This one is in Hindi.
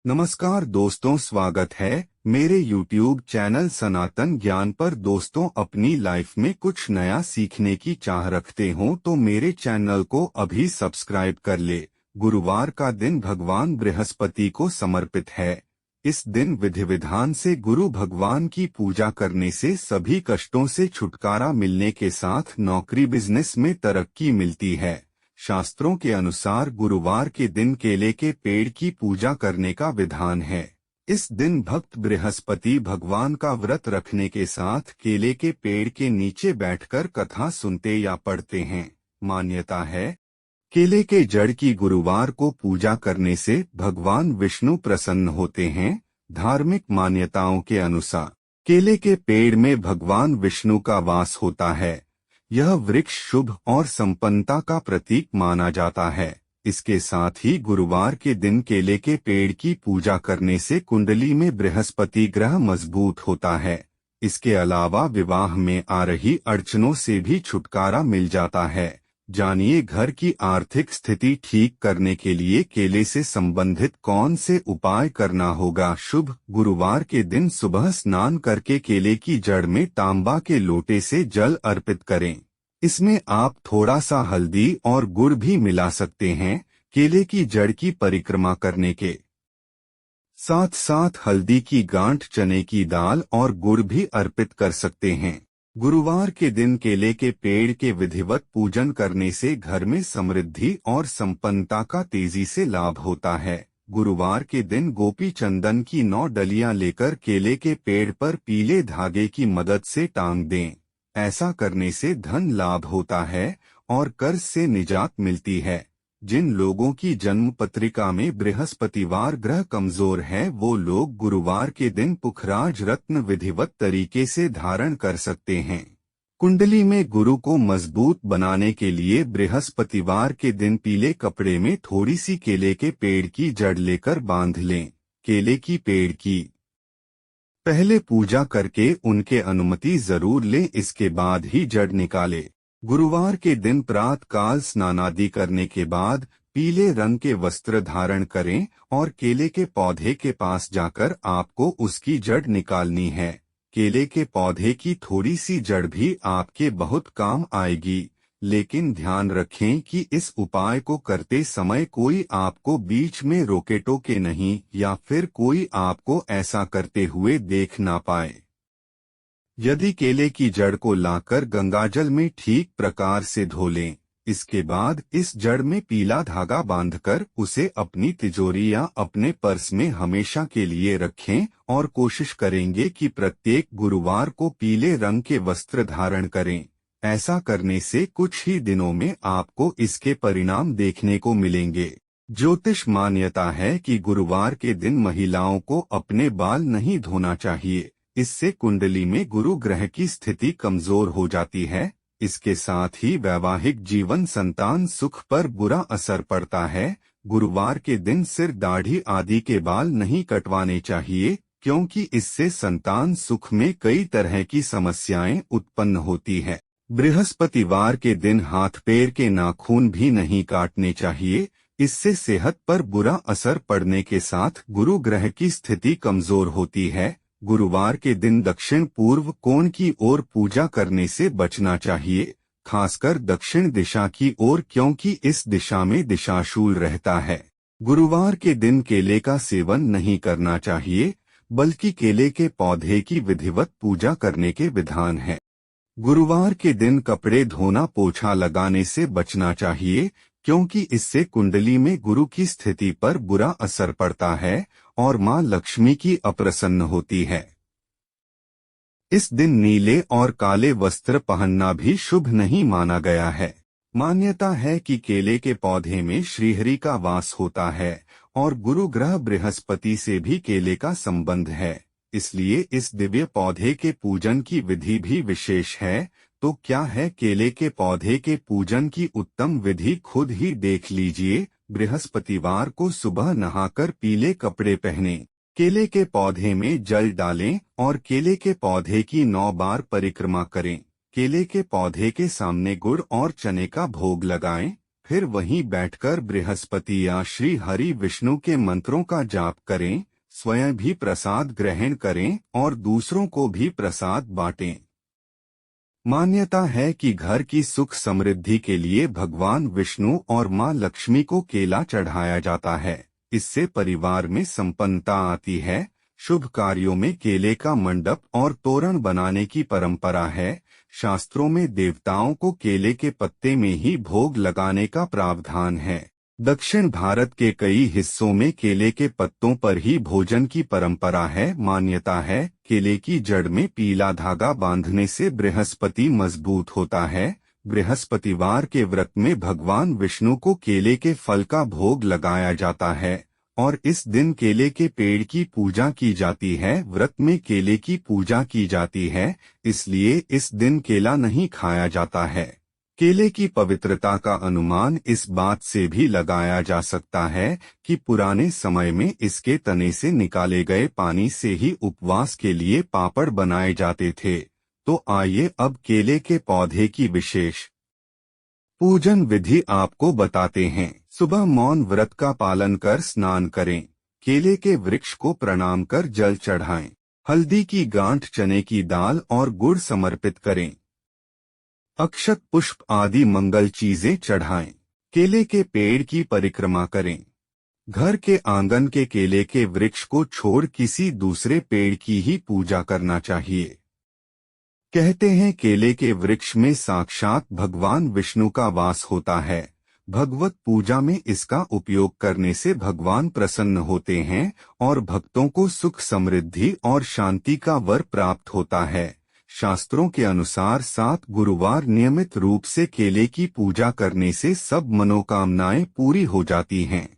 नमस्कार दोस्तों, स्वागत है मेरे YouTube चैनल सनातन ज्ञान पर। दोस्तों, अपनी लाइफ में कुछ नया सीखने की चाह रखते हो तो मेरे चैनल को अभी सब्सक्राइब कर ले। गुरुवार का दिन भगवान बृहस्पति को समर्पित है। इस दिन विधि विधान से गुरु भगवान की पूजा करने से सभी कष्टों से छुटकारा मिलने के साथ नौकरी बिजनेस में तरक्की मिलती है। शास्त्रों के अनुसार गुरुवार के दिन केले के पेड़ की पूजा करने का विधान है। इस दिन भक्त बृहस्पति भगवान का व्रत रखने के साथ केले के पेड़ के नीचे बैठकर कथा सुनते या पढ़ते हैं। मान्यता है, केले के जड़ की गुरुवार को पूजा करने से भगवान विष्णु प्रसन्न होते हैं। धार्मिक मान्यताओं के अनुसार केले के पेड़ में भगवान विष्णु का वास होता है। यह वृक्ष शुभ और संपन्नता का प्रतीक माना जाता है। इसके साथ ही गुरुवार के दिन केले के पेड़ की पूजा करने से कुंडली में बृहस्पति ग्रह मजबूत होता है। इसके अलावा विवाह में आ रही अड़चनों से भी छुटकारा मिल जाता है। जानिए, घर की आर्थिक स्थिति ठीक करने के लिए केले से संबंधित कौन से उपाय करना होगा। शुभ गुरुवार के दिन सुबह स्नान करके केले की जड़ में तांबा के लोटे से जल अर्पित करें। इसमें आप थोड़ा सा हल्दी और गुड़ भी मिला सकते हैं। केले की जड़ की परिक्रमा करने के साथ साथ हल्दी की गांठ, चने की दाल और गुड़ भी अर्पित कर सकते हैं। गुरुवार के दिन केले के पेड़ के विधिवत पूजन करने से घर में समृद्धि और संपन्नता का तेजी से लाभ होता है। गुरुवार के दिन गोपी चंदन की 9 डलियां लेकर केले के पेड़ पर पीले धागे की मदद से टांग दें। ऐसा करने से धन लाभ होता है और कर्ज से निजात मिलती है। जिन लोगों की जन्म पत्रिका में बृहस्पतिवार ग्रह कमजोर है, वो लोग गुरुवार के दिन पुखराज रत्न विधिवत तरीके से धारण कर सकते हैं। कुंडली में गुरु को मजबूत बनाने के लिए बृहस्पतिवार के दिन पीले कपड़े में थोड़ी सी केले के पेड़ की जड़ लेकर बांध लें। केले की पेड़ की पहले पूजा करके उनके अनुमति जरूर लें, इसके बाद ही जड़ निकाले। गुरुवार के दिन प्रातः काल स्नानादि करने के बाद पीले रंग के वस्त्र धारण करें और केले के पौधे के पास जाकर आपको उसकी जड़ निकालनी है। केले के पौधे की थोड़ी सी जड़ भी आपके बहुत काम आएगी, लेकिन ध्यान रखें कि इस उपाय को करते समय कोई आपको बीच में रोके टोके नहीं, या फिर कोई आपको ऐसा करते हुए देख ना पाए। यदि केले की जड़ को लाकर गंगाजल में ठीक प्रकार से धो लें। इसके बाद इस जड़ में पीला धागा बांधकर उसे अपनी तिजोरी या अपने पर्स में हमेशा के लिए रखें और कोशिश करेंगे कि प्रत्येक गुरुवार को पीले रंग के वस्त्र धारण करें। ऐसा करने से कुछ ही दिनों में आपको इसके परिणाम देखने को मिलेंगे। ज्योतिष मान्यता है कि गुरुवार के दिन महिलाओं को अपने बाल नहीं धोना चाहिए। इससे कुंडली में गुरु ग्रह की स्थिति कमजोर हो जाती है। इसके साथ ही वैवाहिक जीवन, संतान सुख पर बुरा असर पड़ता है। गुरुवार के दिन सिर, दाढ़ी आदि के बाल नहीं कटवाने चाहिए, क्योंकि इससे संतान सुख में कई तरह की समस्याएं उत्पन्न होती है। बृहस्पतिवार के दिन हाथ पैर के नाखून भी नहीं काटने चाहिए। इससे सेहत पर बुरा असर पड़ने के साथ गुरु ग्रह की स्थिति कमजोर होती है। गुरुवार के दिन दक्षिण पूर्व कोण की ओर पूजा करने से बचना चाहिए, खासकर दक्षिण दिशा की ओर, क्योंकि इस दिशा में दिशाशूल रहता है। गुरुवार के दिन केले का सेवन नहीं करना चाहिए, बल्कि केले के पौधे की विधिवत पूजा करने के विधान है। गुरुवार के दिन कपड़े धोना, पोछा लगाने से बचना चाहिए, क्योंकि इससे कुंडली में गुरु की स्थिति पर बुरा असर पड़ता है और मां लक्ष्मी की अप्रसन्न होती है। इस दिन नीले और काले वस्त्र पहनना भी शुभ नहीं माना गया है। मान्यता है कि केले के पौधे में श्रीहरि का वास होता है और गुरु ग्रह बृहस्पति से भी केले का संबंध है। इसलिए इस दिव्य पौधे के पूजन की विधि भी विशेष है। तो क्या है केले के पौधे के पूजन की उत्तम विधि, खुद ही देख लीजिए। बृहस्पतिवार को सुबह नहाकर पीले कपड़े पहनें, केले के पौधे में जल डालें और केले के पौधे की 9 बार परिक्रमा करें। केले के पौधे के सामने गुड़ और चने का भोग लगाएं। फिर वहीं बैठकर बृहस्पति या श्री हरि विष्णु के मंत्रों का जाप करें, स्वयं भी प्रसाद ग्रहण करें और दूसरों को भी प्रसाद बांटें। मान्यता है कि घर की सुख समृद्धि के लिए भगवान विष्णु और मां लक्ष्मी को केला चढ़ाया जाता है। इससे परिवार में संपन्नता आती है। शुभ कार्यों में केले का मंडप और तोरण बनाने की परंपरा है। शास्त्रों में देवताओं को केले के पत्ते में ही भोग लगाने का प्रावधान है। दक्षिण भारत के कई हिस्सों में केले के पत्तों पर ही भोजन की परंपरा है। मान्यता है केले की जड़ में पीला धागा बांधने से बृहस्पति मजबूत होता है। बृहस्पतिवार के व्रत में भगवान विष्णु को केले के फल का भोग लगाया जाता है और इस दिन केले के पेड़ की पूजा की जाती है। व्रत में केले की पूजा की जाती है, इसलिए इस दिन केला नहीं खाया जाता है। केले की पवित्रता का अनुमान इस बात से भी लगाया जा सकता है कि पुराने समय में इसके तने से निकाले गए पानी से ही उपवास के लिए पापड़ बनाए जाते थे। तो आइए अब केले के पौधे की विशेष पूजन विधि आपको बताते हैं। सुबह मौन व्रत का पालन कर स्नान करें। केले के वृक्ष को प्रणाम कर जल चढ़ाएं। हल्दी की गांठ, चने की दाल और गुड़ समर्पित करें। अक्षत, पुष्प आदि मंगल चीजें चढ़ाएं। केले के पेड़ की परिक्रमा करें। घर के आंगन के केले के वृक्ष को छोड़ किसी दूसरे पेड़ की ही पूजा करना चाहिए। कहते हैं केले के वृक्ष में साक्षात भगवान विष्णु का वास होता है। भगवत पूजा में इसका उपयोग करने से भगवान प्रसन्न होते हैं और भक्तों को सुख समृद्धि और शांति का वर प्राप्त होता है। शास्त्रों के अनुसार 7 गुरुवार नियमित रूप से केले की पूजा करने से सब मनोकामनाएं पूरी हो जाती हैं।